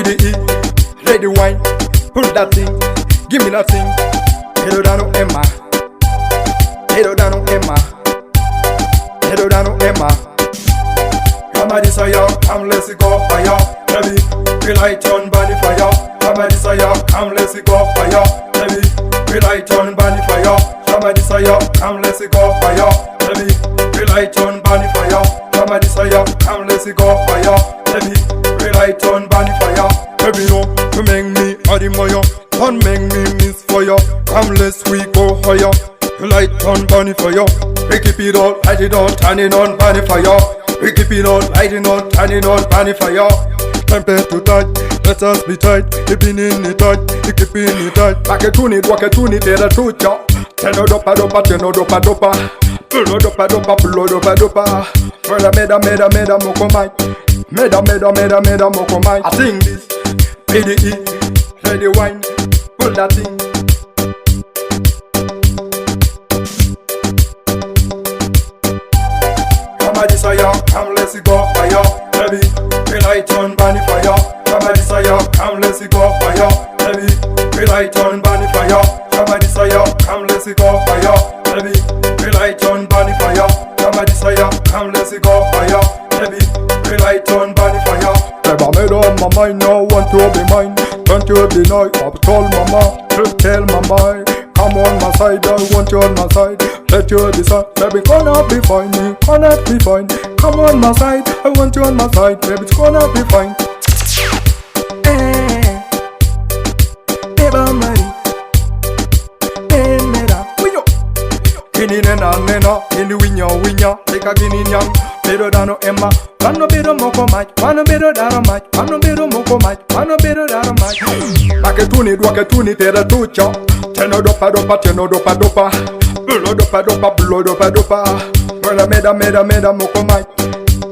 BDE, ready wine, pull that thing, give me that thing. Hello Dano Emma, hello Dano Emma, hello Dano Emma. Come a desire, come let's go fire, baby. We light on bunny fire. Come a desire, come let's go fire, baby. We light on bunny fire. Come a desire, come let's go fire, baby. We light on bunny fire. Come a desire, come let's go fire, baby. We light on bunny fire. Baby, no, you make me admire, don't make me miss fire. Come let's we go higher. You light on bunny fire. We keep it on, light it on, turning on bunny fire. We keep it on, lighting on, turning on bunny fire. Tempted to tight, let us be tight. Keeping in it tight, keeping it tight. Back it, walk it, the truth, ya. Teno dopa dopa, teno dopa dopa. Pulo dopa dopa, pulo dopa dopa. Meda moko mic. Meda moko mic. I sing this. BDE, ready wine, pull that thing. Come a desire, come let's go fire, baby. We light on bunny fire. Come a desire, come let's go fire, baby. We light on bunny fire. Come a desire, come let's go fire, baby. We light on bunny fire. Come a desire, come let's go fire, baby. We light on bunny fire. Never made up my mind, now want to be mine. Don't you deny, I've told mama, to tell my mind. Come on my side, I want you on my side. Let you decide, baby, gonna be fine, me, gonna be fine. Come on my side, I want you on my side, baby, it's gonna be fine. Eba mari, mera, winyo. Kini nena, kini winya, take a gini nyam. Bedo Dano Emma, wano bedo moko mic, wano bedo daro mic, wano bedo moko mic, wano bedo daro mic. Waketuni, tera tucha. Teno dopa dopa, teno dopa dopa. Bulo dopa dopa, bulo dopa dopa. Meda moko mic.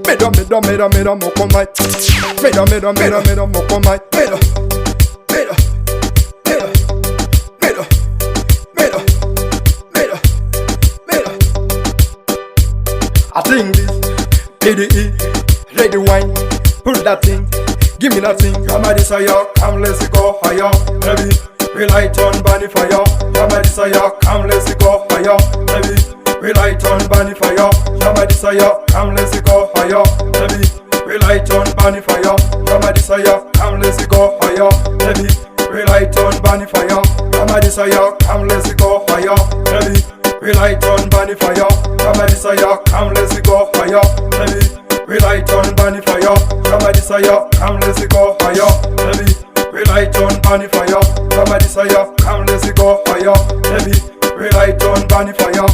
Meda moko mic. Meda moko mic. Meda. I sing this. BDE, ready wine, pull that thing, give me that thing. Come a desire, come let's go higher, baby. We light on bunny fire. Come a desire, come let's go higher, baby. We light on bunny fire. Come a desire, come let's go higher, baby. We light on bunny fire. Come a desire, come let's go higher, baby. We light on bunny fire. Come a desire, come let's go higher, baby. We light on bunny fire. Come a desire, come let's go higher, baby. We light on bunny fire. Come a desire, come let's go higher, baby. We light on bunny fire. Come a desire, come let's go higher, baby. We light on bunny fire.